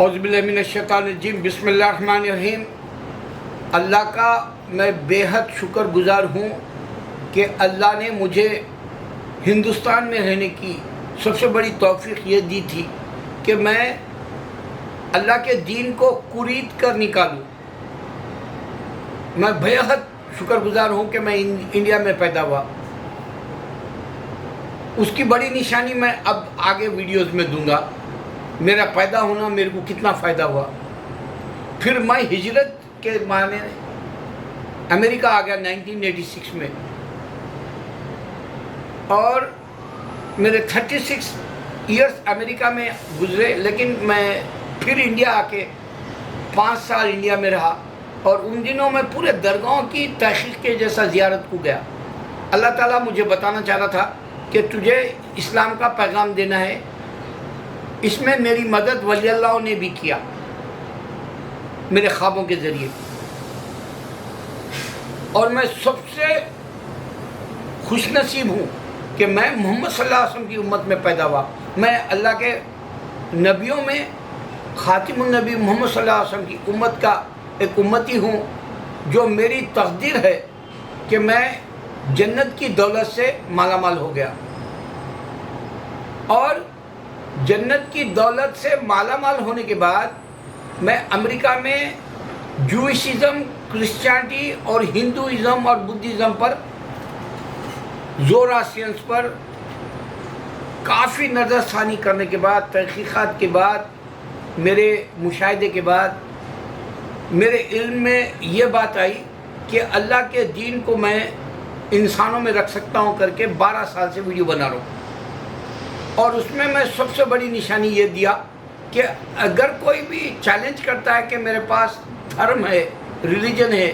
اعوذ باللہ من الشیطان الرجیم، بسم اللہ الرحمن الرحیم۔ اللہ کا میں بے حد شکر گزار ہوں کہ اللہ نے مجھے ہندوستان میں رہنے کی سب سے بڑی توفیق یہ دی تھی کہ میں اللہ کے دین کو قرید کر نکالوں۔ میں بے حد شکر گزار ہوں کہ میں انڈیا میں پیدا ہوا۔ اس کی بڑی نشانی میں اب آگے ویڈیوز میں دوں گا، میرا پیدا ہونا میرے کو کتنا فائدہ ہوا۔ پھر میں ہجرت کے معنی امریکہ آ گیا 1986 میں، اور میرے 36 ایئرس امریکہ میں گزرے، لیکن میں پھر انڈیا آ کے 5 سال انڈیا میں رہا، اور ان دنوں میں پورے درگاہوں کی تحقیق کے جیسا زیارت کو گیا۔ اللہ تعالیٰ مجھے بتانا چاہ رہا تھا کہ تجھے اسلام کا پیغام دینا ہے۔ اس میں میری مدد ولی اللہ نے بھی کیا میرے خوابوں کے ذریعے، اور میں سب سے خوش نصیب ہوں کہ میں محمد صلی اللہ علیہ وسلم کی امت میں پیدا ہوا۔ میں اللہ کے نبیوں میں خاتم النبی محمد صلی اللہ علیہ وسلم کی امت کا ایک امتی ہوں، جو میری تقدیر ہے کہ میں جنت کی دولت سے مالا مال ہو گیا، اور جنت کی دولت سے مالا مال ہونے کے بعد میں امریکہ میں جوئشزم، کرسچینٹی اور ہندوازم اور بدھزم پر، زوراسترینس پر کافی نظر ثانی کرنے کے بعد، تحقیقات کے بعد، میرے مشاہدے کے بعد میرے علم میں یہ بات آئی کہ اللہ کے دین کو میں انسانوں میں رکھ سکتا ہوں کر کے 12 سال سے ویڈیو بنا رہا ہوں۔ اور اس میں سب سے بڑی نشانی یہ دیا کہ اگر کوئی بھی چیلنج کرتا ہے کہ میرے پاس دھرم ہے، ریلیجن ہے،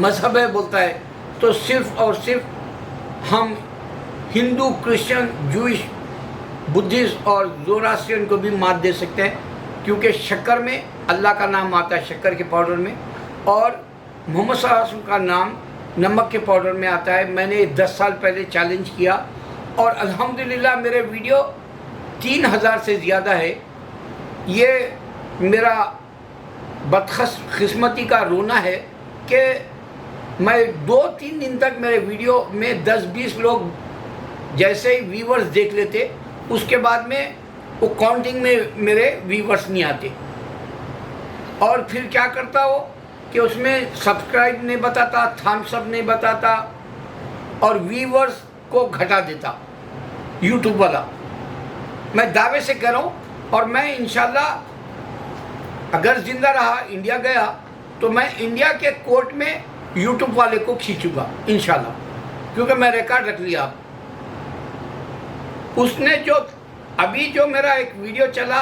مذہب ہے بولتا ہے، تو صرف اور صرف ہم ہندو، کرسچن، جوئش، بدھسٹ اور زوراسترین کو بھی مات دے سکتے ہیں، کیونکہ شکر میں اللہ کا نام آتا ہے، شکر کے پاؤڈر میں، اور محمد صلی اللہ علیہ وسلم کا نام نمک کے پاؤڈر میں آتا ہے۔ میں نے 10 سال پہلے چیلنج کیا، اور الحمدللہ میرے ویڈیو 3000 سے زیادہ ہے۔ یہ میرا بدقسمتی کا رونا ہے کہ میں 2-3 دن تک میرے ویڈیو میں 10-20 لوگ جیسے ہی ویورز دیکھ لیتے، اس کے بعد میں وہ کاؤنٹنگ میں میرے ویورز نہیں آتے، اور پھر کیا کرتا ہو کہ اس میں سبسکرائب نہیں بتاتا، تھامس اپ نہیں بتاتا، اور ویورز کو گھٹا دیتا یوٹیوب والا۔ میں دعوے سے کہہ رہا ہوں، اور میں انشاءاللہ اگر زندہ رہا، انڈیا گیا، تو میں انڈیا کے کورٹ میں یوٹیوب والے کو کھینچوں گا انشاءاللہ، کیونکہ میں ریکارڈ رکھ لیا۔ اس نے جو میرا ایک ویڈیو چلا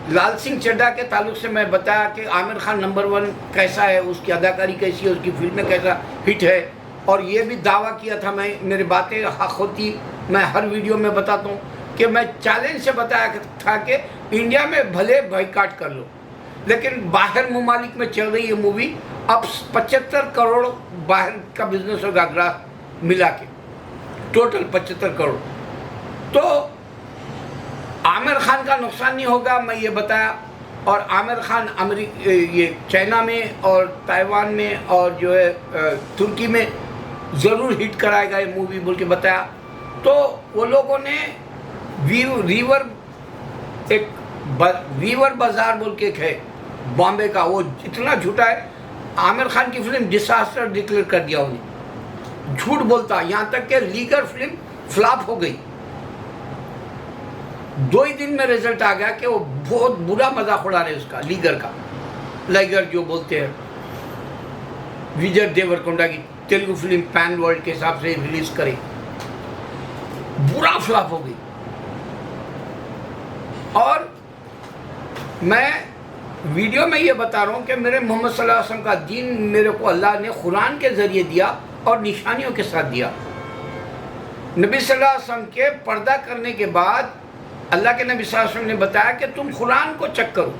لال سنگھ چڈھا کے تعلق سے، میں بتایا کہ عامر خان نمبر 1 کیسا ہے، اس کی اداکاری کیسی ہے، اس کی فلمیں کیسا ہٹ ہے، اور یہ بھی دعویٰ کیا تھا میں، میری باتیں حق ہوتی، میں ہر ویڈیو میں بتاتا ہوں کہ میں چیلنج سے بتایا تھا کہ انڈیا میں بھلے بائیکاٹ کر لو، لیکن باہر ممالک میں چل رہی ہے مووی، اب 75 کروڑ باہر کا بزنس ہوگا گراس ملا کے، ٹوٹل 75 کروڑ، تو عامر خان کا نقصان نہیں ہوگا، میں یہ بتایا۔ اور عامر خان یہ چائنا میں اور تائیوان میں اور جو ہے ترکی میں ضرور ہٹ کرائے گا یہ مووی بول کے بتایا۔ تو وہ لوگوں نے ویور بازار بول کے ایک ہے بامبے کا، وہ اتنا جھوٹا ہے، عامر خان کی فلم ڈساسٹر ڈکلیئر کر دیا انہیں، جھوٹ بولتا، یہاں تک کہ لیگر فلم فلاپ ہو گئی۔ 2 ہی دن میں رزلٹ آ گیا کہ وہ بہت برا مذاق اڑا رہے اس کا، لیگر کا، لائگر جو بولتے ہیں۔ وجے دیورکنڈا کی تیلگو فلم پین ورلڈ کے حساب سے ریلیز کرے، برا فلاپ ہو گئی۔ اور میں ویڈیو میں یہ بتا رہا ہوں کہ میرے محمد صلی اللہ علیہ وسلم کا دین میرے کو اللہ نے قرآن کے ذریعے دیا اور نشانیوں کے ساتھ دیا۔ نبی صلی اللہ علیہ وسلم کے پردہ کرنے کے بعد اللہ کے نبی صلی اللہ علیہ وسلم نے بتایا کہ تم قرآن کو چیک کرو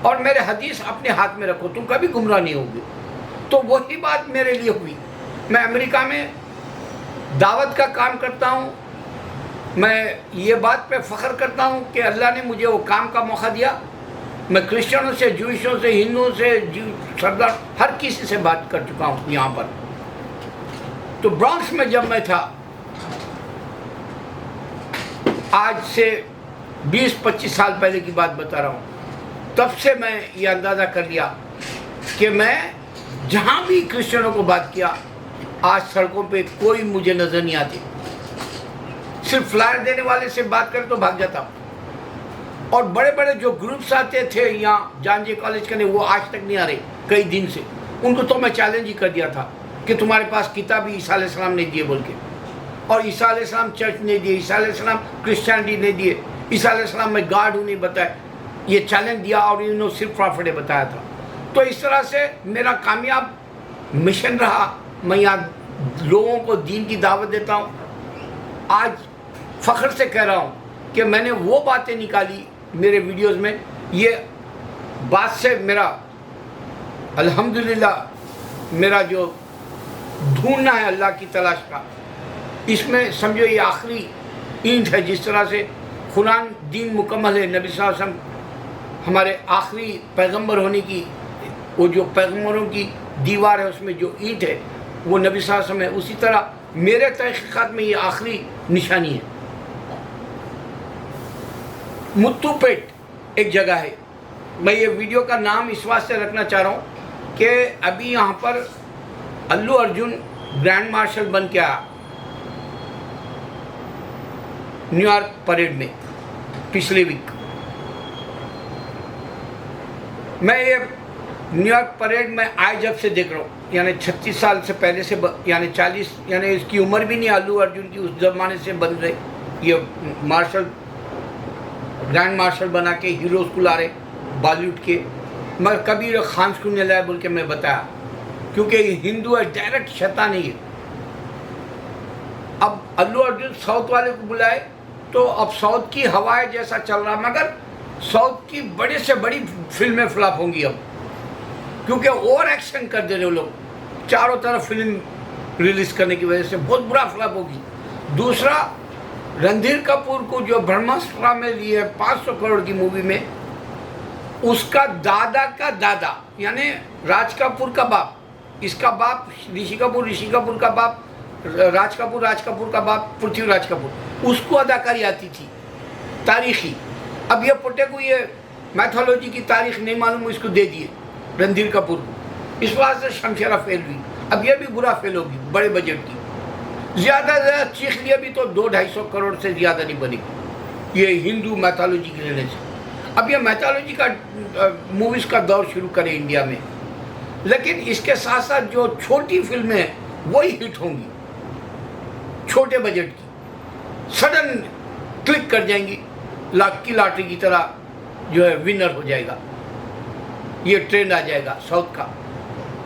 اور میرے حدیث اپنے ہاتھ میں رکھو، تم کبھی گمراہ نہیں ہوگے۔ تو وہی بات میرے لیے ہوئی۔ میں امریکہ میں دعوت کا کام کرتا ہوں، میں یہ بات پہ فخر کرتا ہوں کہ اللہ نے مجھے وہ کام کا موقع دیا، میں کرسچنوں سے، جوئشوں سے، ہندوؤں سے، سردار ہر کسی سے بات کر چکا ہوں یہاں پر. تو برانکس میں جب میں تھا، آج سے 20-25 سال پہلے کی بات بتا رہا ہوں، تب سے میں یہ اندازہ کر لیا کہ میں جہاں بھی کرسچنوں کو بات کیا، آج سڑکوں پہ کوئی مجھے نظر نہیں آتی. صرف فلائر دینے والے سے بات کرے تو بھاگ جاتا ہوں. اور بڑے بڑے جو گروپس آتے تھے یہاں جان جے کالج کرنے، وہ آج تک نہیں آ رہے کئی دن سے. ان کو تو میں چیلنج ہی کر دیا تھا کہ تمہارے پاس کتاب ہی عیسیٰ علیہ السلام نے دیے بول کے. اور عیسیٰ علیہ السلام چرچ نے دیے، عیسیٰ علیہ السلام کرسچینٹی نے دیے، عیسیٰ علیہ السلام میں گاڈ ہوں نہیں بتایا. یہ چیلنج دیا اور انہوں نے صرف پروفٹ نے بتایا تھا. تو اس طرح سے میرا کامیاب مشن رہا. میں یہاں لوگوں کو دین کی دعوت دیتا ہوں. آج فخر سے کہہ رہا ہوں کہ میں نے وہ باتیں نکالی میرے ویڈیوز میں. یہ بات سے میرا الحمدللہ میرا جو ڈھونڈنا ہے اللہ کی تلاش کا، اس میں سمجھو یہ آخری اینٹ ہے. جس طرح سے قرآن دین مکمل ہے، نبی صلی اللہ علیہ وسلم ہمارے آخری پیغمبر ہونے کی، وہ جو پیغمبروں کی دیوار ہے اس میں جو اینٹ ہے وہ نبی صلی اللہ علیہ وسلم ہے، اسی طرح میرے تحقیقات میں یہ آخری نشانی ہے. متو پیٹ ایک جگہ ہے. میں یہ ویڈیو کا نام اس واسطے رکھنا چاہ رہا ہوں کہ ابھی یہاں پر الو ارجن گرینڈ مارشل بن کے آیا نیو یارک پریڈ میں پچھلے ویک. میں یہ نیو یارک پریڈ میں آئے جب سے دیکھ رہا ہوں، یعنی 36 سال سے پہلے سے، یعنی 40، یعنی اس کی عمر بھی نہیں الو ارجن کی، اس زمانے سے بن رہے یہ مارشل، گرینڈ مارشل بنا کے ہیروز کو لا رہے بالی ووڈ کے. مگر کبھی خان کو نہیں لایا بول کے میں بتایا، کیونکہ یہ ہندو ہے، ڈائریکٹ شیطان ہے. اب الو ارجن ساؤتھ والے کو بلائے تو اب ساؤتھ کی ہوائیں جیسا چل رہا، مگر ساؤتھ کی بڑے سے بڑی فلمیں فلاپ ہوں گی اب، کیونکہ اوور ایکشن کر دے رہے وہ لوگ چاروں طرف فلم ریلیز کرنے کی وجہ سے. بہت برا فلاپ ہوگی. دوسرا، رندھیر کپور کو جو برہماسٹرا میں لیے 500 کروڑ کی مووی میں، اس کا دادا کا دادا یعنی راج کپور کا باپ، اس کا باپ رشی کپور، رشی کپور کا باپ راج کپور، راج کپور کا باپ پرتھوی راج کپور، اس کو اداکاری آتی تھی تاریخی. اب یہ پٹے کو یہ میتھولوجی کی تاریخ نہیں معلوم، اس کو دے دیے رندھیر کپور کو. اس واسطے شمشیرہ فیل ہوئی. اب یہ بھی برا فیل ہوگی بڑے بجٹ کی. زیادہ چیخ لیا بھی تو 200-250 کروڑ سے زیادہ نہیں بنے گی یہ ہندو میتھولوجی کے لینے سے. اب یہ میتھولوجی کا موویز کا دور شروع کرے انڈیا میں. لیکن اس کے ساتھ ساتھ جو چھوٹی فلمیں ہیں وہی ہٹ ہوں گی، چھوٹے بجٹ کی، سڈن کلک کر جائیں گی، لاکھ کی لاٹری کی طرح جو ہے ونر ہو جائے گا. یہ ٹرینڈ آ جائے گا ساؤتھ کا،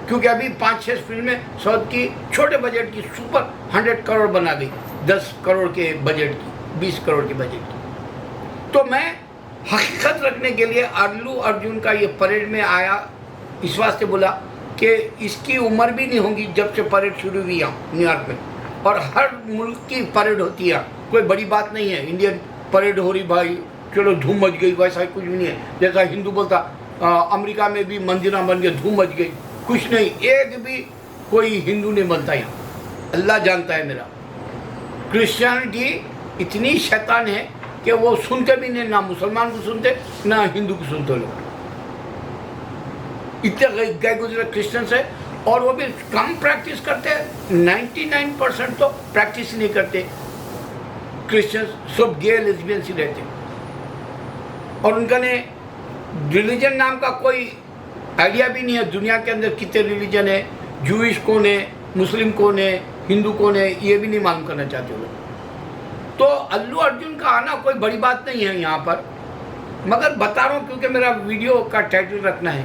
کیونکہ ابھی 5-6 فلمیں ساؤتھ کی چھوٹے بجٹ کی سپر 100 کروڑ بنا گئی، 10 کروڑ کے بجٹ کی، 20 کروڑ کے بجٹ کی. تو میں حقیقت رکھنے کے لیے الو ارجن کا یہ پریڈ میں آیا، اس واسطے بولا کہ اس کی عمر بھی نہیں ہوگی جب سے پریڈ شروع ہوئی یہاں نیو یارک میں. اور ہر ملک کی پریڈ ہوتی ہے، کوئی بڑی بات نہیں ہے. انڈین پریڈ ہو رہی بھائی چلو دھوم مچ گئی، ویسا کچھ بھی نہیں ہے. جیسا ہندو بولتا امریکہ میں بھی مندریں بن گئے، دھوم مچ گئی، کچھ نہیں. ایک بھی کوئی ہندو نہیں بنتا یہاں، اللہ جانتا ہے میرا. کرسچینٹی اتنی شیطان ہے کہ وہ سنتے بھی نہیں، نہ مسلمان کو سنتے نہ ہندو کو سنتے لوگ. اتنے گئے گزرے کرسچنس ہے، اور وہ بھی کم پریکٹس کرتے ہیں. 99% تو پریکٹس نہیں کرتے کرسچنس، سب گے لیزبینس ہی رہتے. اور ان کا نے ریلیجن نام کا کوئی آئیڈیا بھی نہیں ہے. دنیا کے اندر کتنے ریلیجن ہے، جوئش کون ہے، مسلم کون ہے، ہندو کون ہے، یہ بھی نہیں معلوم کرنا چاہتے وہ. تو الو ارجن کا آنا کوئی بڑی بات نہیں ہے یہاں پر، مگر بتا رہا ہوں کیونکہ میرا ویڈیو کا ٹائٹل رکھنا ہے.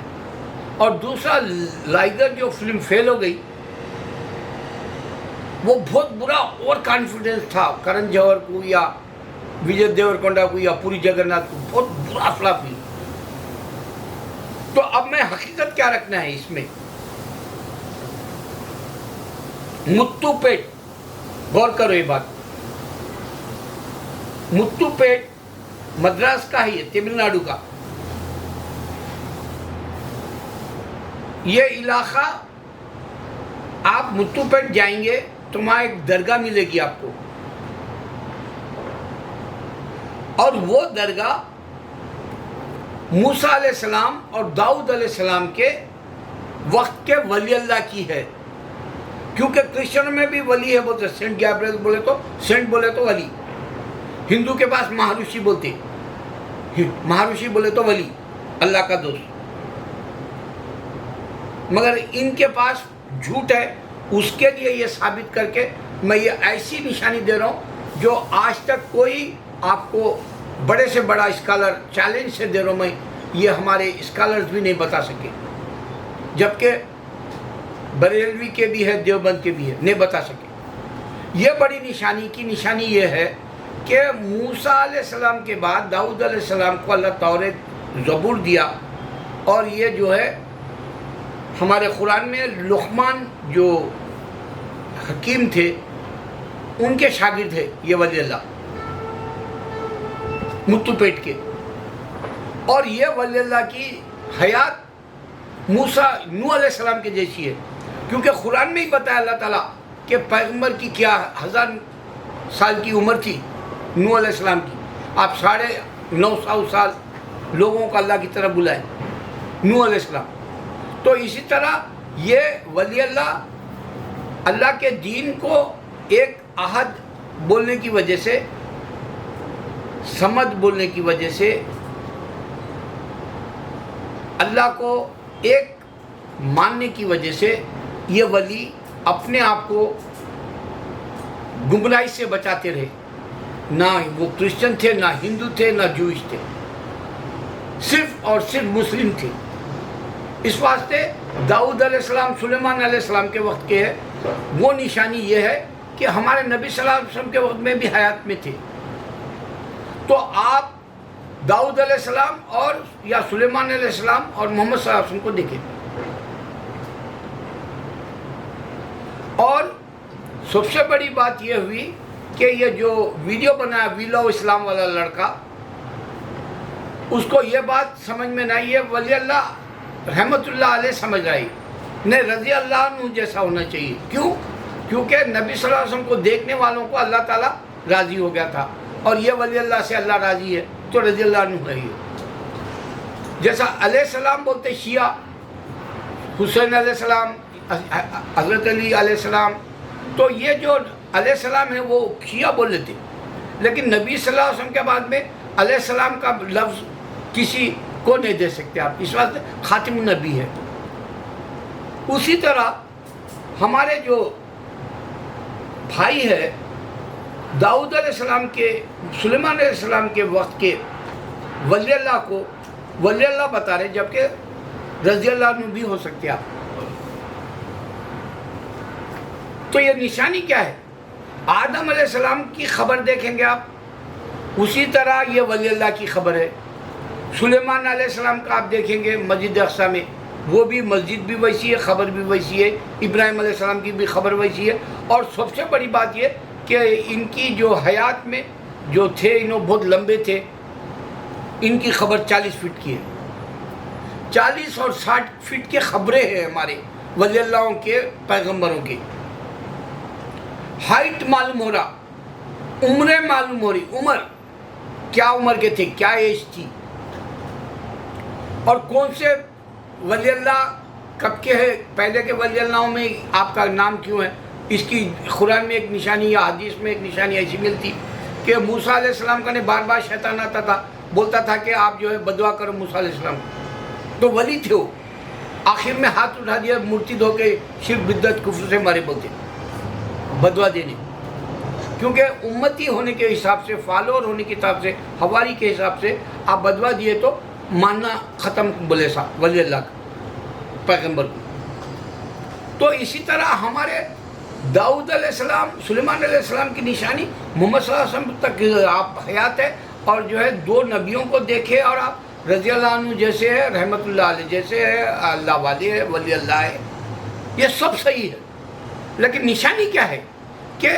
اور دوسرا، لائگر جو فلم فیل ہو گئی، وہ بہت برا اوور کانفیڈنس تھا کرن جوہر کو یا وجے دیورکنڈا کو یا پوری جگناتھ کو، بہت برا فلاپ ہوئی. تو اب میں حقیقت کیا رکھنا ہے اس میں. متو پیٹ، غور کرو یہ بات. متو پیٹ مدراس کا ہے، یہ تمل ناڈو کا. یہ علاقہ آپ متو پیٹ جائیں گے تو وہاں ایک درگاہ ملے گی آپ کو، اور وہ درگاہ موسیٰ علیہ السلام اور داؤد علیہ السلام کے وقت کے ولی اللہ کی ہے، کیونکہ کرسچنوں میں بھی ولی ہے، بولتے سینٹ گیبریل بولے تو سینٹ بولے تو ولی، ہندو کے پاس مہارشی بولتے، مہارشی بولے تو ولی، اللہ کا دوست، مگر ان کے پاس جھوٹ ہے۔ اس کے لیے یہ ثابت کر کے میں یہ ایسی نشانی دے رہا ہوں جو آج تک کوئی آپ کو بڑے سے بڑا اسکالر چیلنج سے دے رہا ہوں میں، یہ ہمارے اسکالرز بھی نہیں بتا سکے، جبکہ بریلوی کے بھی ہے، دیوبند کے بھی ہے، نہیں بتا سکے۔ یہ بڑی نشانی کی نشانی یہ ہے کہ موسیٰ علیہ السلام کے بعد داؤد علیہ السلام کو اللہ تورات زبور دیا، اور یہ جو ہے ہمارے قرآن میں لقمان جو حکیم تھے ان کے شاگرد تھے یہ ولی اللہ متو پیٹ کے، اور یہ ولی اللہ کی حیات نوح علیہ السلام کے جیسی ہے، کیونکہ قرآن میں ہی بتایا اللہ تعالیٰ کہ پیغمبر کی کیا 1000 سال کی عمر تھی نوح علیہ السلام کی، آپ 950 سال لوگوں کو اللہ کی طرف بلائے نوح علیہ السلام۔ تو اسی طرح یہ ولی اللہ کے دین کو ایک عہد بولنے کی وجہ سے، سمد بولنے کی وجہ سے، اللہ کو ایک ماننے کی وجہ سے یہ ولی اپنے آپ کو گمراہی سے بچاتے رہے، نہ وہ کرسچن تھے، نہ ہندو تھے، نہ جوئش تھے، صرف اور صرف مسلم تھے۔ اس واسطے داؤد علیہ السلام سلیمان علیہ السلام کے وقت کے ہے، وہ نشانی یہ ہے کہ ہمارے نبی صلی اللہ علیہ وسلم کے وقت میں بھی حیات میں تھے۔ تو آپ داؤد علیہ السلام اور یا سلیمان علیہ السلام اور محمد صلی اللہ علیہ وسلم کو دیکھیں، اور سب سے بڑی بات یہ ہوئی کہ یہ جو ویڈیو بنایا ویلو اسلام والا لڑکا، اس کو یہ بات سمجھ میں نہ آئی ہے، ولی اللہ رحمت اللہ علیہ سمجھ آئی، نہیں رضی اللہ عنہ جیسا ہونا چاہیے۔ کیوں؟ کیونکہ نبی صلی اللہ علیہ وسلم کو دیکھنے والوں کو اللہ تعالیٰ راضی ہو گیا تھا، اور یہ ولی اللہ سے اللہ راضی ہے تو رضی اللہ عنہ ہے۔ جیسا علیہ السلام بولتے شیعہ، حسین علیہ السلام، حضرت علی علیہ السلام، تو یہ جو علیہ السلام ہے وہ شیعہ بول لیتے، لیکن نبی صلی اللہ علیہ وسلم کے بعد میں علیہ السلام کا لفظ کسی کو نہیں دے سکتے آپ، اس واسطے خاتم النبی ہے۔ اسی طرح ہمارے جو بھائی ہے داؤد علیہ السلام کے، سلیمان علیہ السلام کے وقت کے ولی اللہ کو ولی اللہ بتا رہے، جبکہ رضی اللہ عنہ بھی ہو سکتے آپ۔ تو یہ نشانی کیا ہے؟ آدم علیہ السلام کی خبر دیکھیں گے آپ، اسی طرح یہ ولی اللہ کی خبر ہے۔ سلیمان علیہ السلام کا آپ دیکھیں گے مسجد اقصیٰ میں، وہ بھی مسجد بھی ویسی ہے، خبر بھی ویسی ہے، ابراہیم علیہ السلام کی بھی خبر ویسی ہے، اور سب سے بڑی بات یہ کہ ان کی جو حیات میں جو تھے، انہوں بہت لمبے تھے، ان کی خبر 40 فٹ کی ہے، 40 اور 60 فٹ کی خبریں ہیں ہمارے ولی اللہ کے پیغمبروں کی۔ ہائٹ معلوم ہو رہا، عمریں معلوم ہو رہی، عمر کیا عمر کے تھے، کیا ایج تھی، اور کون سے ولی اللہ کب کے ہیں، پہلے کے ولی اللہ میں آپ کا نام کیوں ہے۔ اس کی قرآن میں ایک نشانی یا حدیث میں ایک نشانی ایسی ملتی کہ موسیٰ علیہ السلام کا نے بار بار شیطان آتا تھا، بولتا تھا کہ آپ جو ہے بدعا کرو موسیٰ علیہ السلام، تو ولی تھے وہ، آخر میں ہاتھ اٹھا دیا، مورتی دھو کے شرک بدعت کفر سے مارے بولتے بدعا دینے، کیونکہ امتی ہونے کے حساب سے، فالوور ہونے کے حساب سے، حواری کے حساب سے آپ بدعا دیے تو ماننا ختم بولے سا ولی اللہ کا پیغمبر کو۔ تو اسی طرح ہمارے داؤد علیہ السلام، سلیمان علیہ السلام کی نشانی محمد صلی اللہ علیہ وسلم تک آپ حیات ہے، اور جو ہے 2 نبیوں کو دیکھے، اور آپ رضی اللہ عنہ جیسے ہے، رحمت اللہ علیہ جیسے ہے، اللہ والے ہے، ولی اللہ ہے، یہ سب صحیح ہے، لیکن نشانی کیا ہے کہ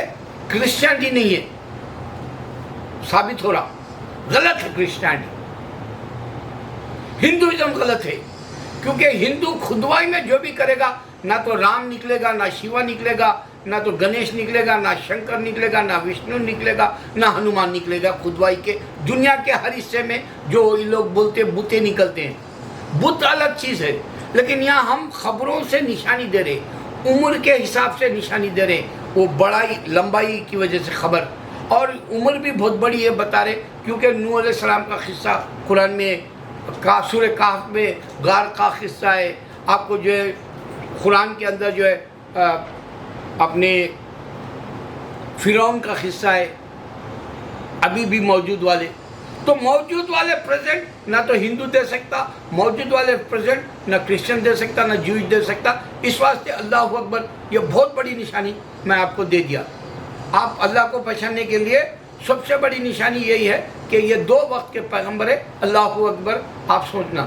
کرسچینٹی نہیں ہے، ثابت ہو رہا غلط ہے، کرسچینٹی، ہندوازم غلط ہے، کیونکہ ہندو کھدوائی میں جو بھی کرے گا نہ تو رام نکلے گا، نہ شیوا نکلے گا، نہ تو گنیش نکلے گا، نہ شنکر نکلے گا، نہ وشنو نکلے گا، نہ ہنومان نکلے گا کھدوائی کے۔ دنیا کے ہر حصے میں جو یہ لوگ بولتے بتیں نکلتے ہیں، بت الگ چیز ہے، لیکن یہاں ہم خبروں سے نشانی دے رہے، عمر کے حساب سے نشانی دے رہے، وہ بڑائی لمبائی کی وجہ سے خبر، اور عمر بھی بہت بڑی ہے بتا رہے، کیونکہ نوح علیہ السلام کا قصہ قرآن میں سورہ کہف میں غار کا قصہ ہے، آپ کو جو ہے قرآن کے اندر جو ہے اپنے فرعون کا قصہ ہے، ابھی بھی موجود والے، تو موجود والے پریزنٹ نہ تو ہندو دے سکتا، موجود والے پریزنٹ نہ کرسچن دے سکتا، نہ جوئش دے سکتا، اس واسطے اللہ اکبر یہ بہت بڑی نشانی میں آپ کو دے دیا۔ آپ اللہ کو پہچاننے کے لیے سب سے بڑی نشانی یہی ہے کہ یہ 2 وقت کے پیغمبر ہے، اللہ اکبر آپ سوچنا۔